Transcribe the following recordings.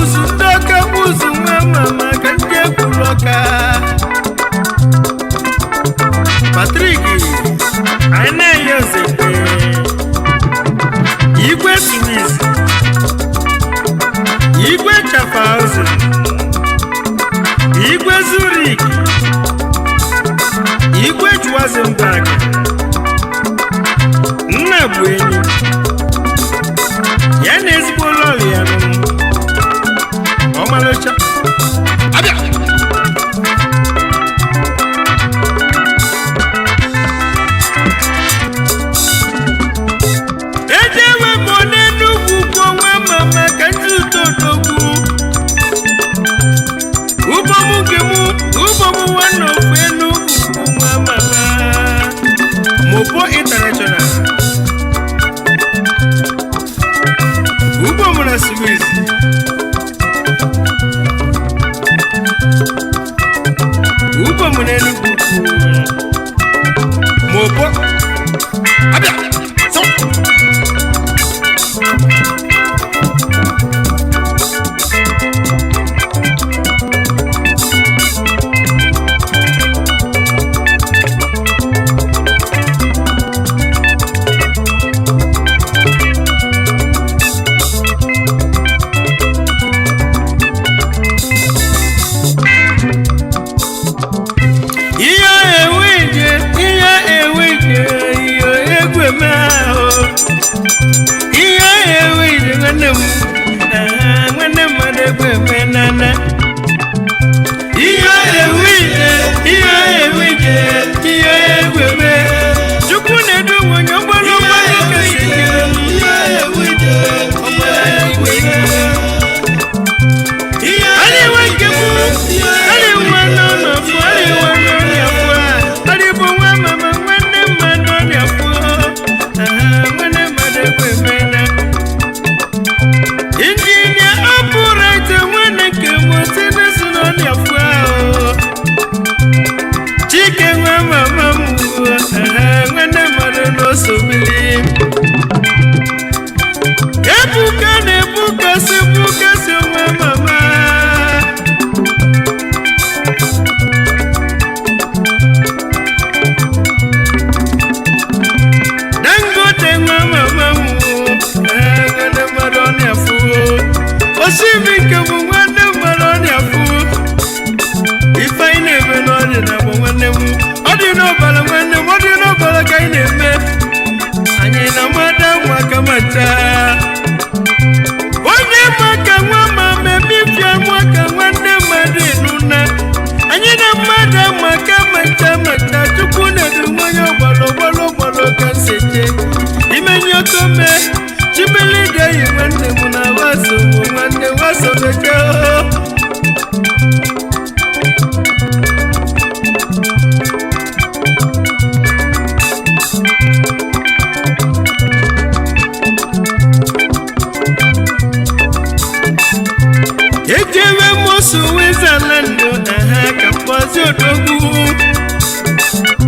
buzu ndoka buzu mama kanje kuloka Patrick aina Yosepe Igwe Swiss Igwe Chafauzen Igwe Zurich Igwe Schwarzenberg Nna bụ enyi ya na ezigbo lọlị ya ọmalọcha abịa ejewe m n'Enugwu ugwu onwe mama ka ndị utodogwu ụbọmụ nwanne ofu Enugwu ugwu nwa mama Mopo International ụbọmụ na Swiss ụbọmụ na Enugwu Mopo abịa so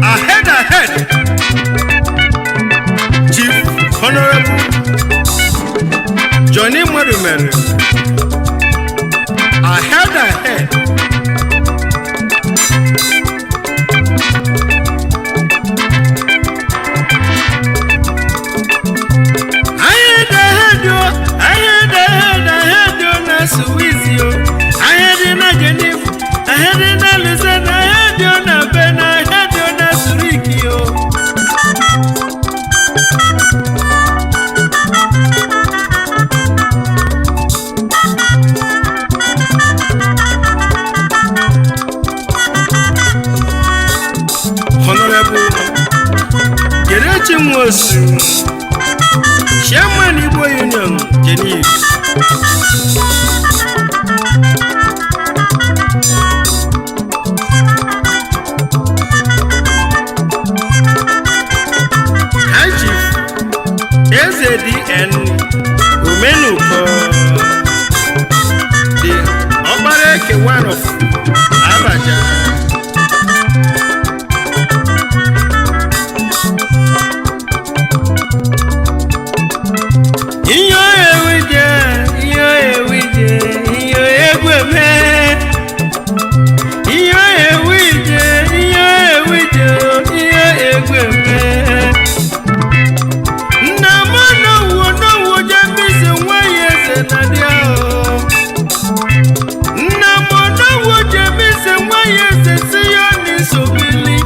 Ahead Chief Honorable Johnny Mortimer Ahead na Suizio Ahead na Geneva Ahead na Luzern Ahead na Bena Ahead na Zurikio Honorable Gerechi Nwosu Chairman Igbo Union Geneva SADN Umenuko the Obareke one of Abaja in your eme nna m n'owu jebisi nwa ya eze na dị ahụ nna m n'owu jebisi nwa ya eze si ya n'isobili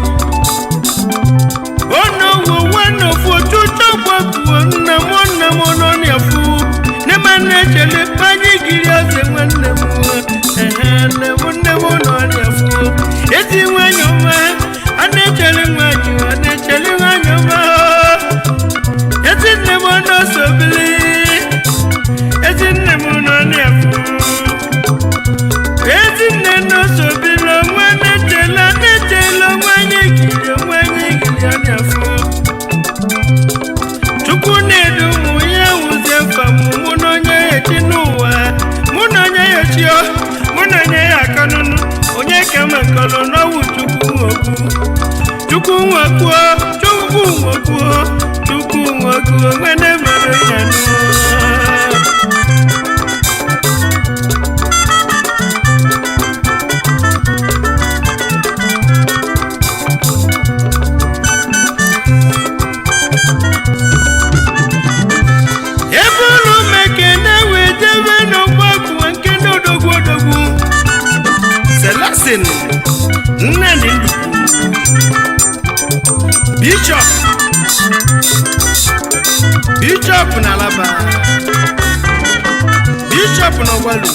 onowu wanofu otuto gbakwuo nna m nọ n'efu n'ebe na-echele banye giri eze nwanne m nne m nọ n'efu ezi nwanyị ọma a na-echele nwanyị ọma ezi nne m n'osobili ezi nne m nọ n'efu ezi nne n'osobili onwe na-echele nwanyị giri ọ n'efu chukwu na-edu ụmụ ya wuzie mfa mụ na onye ya echi n'ụwa mụ na onye ya echio mụ na onye ya akanụnụ onye ka ma nkọrọ n'ọwụ chukwu nwokwuo nwene mere ya Nnamdi Bishop n'Alaba Bishop n'Ogbalu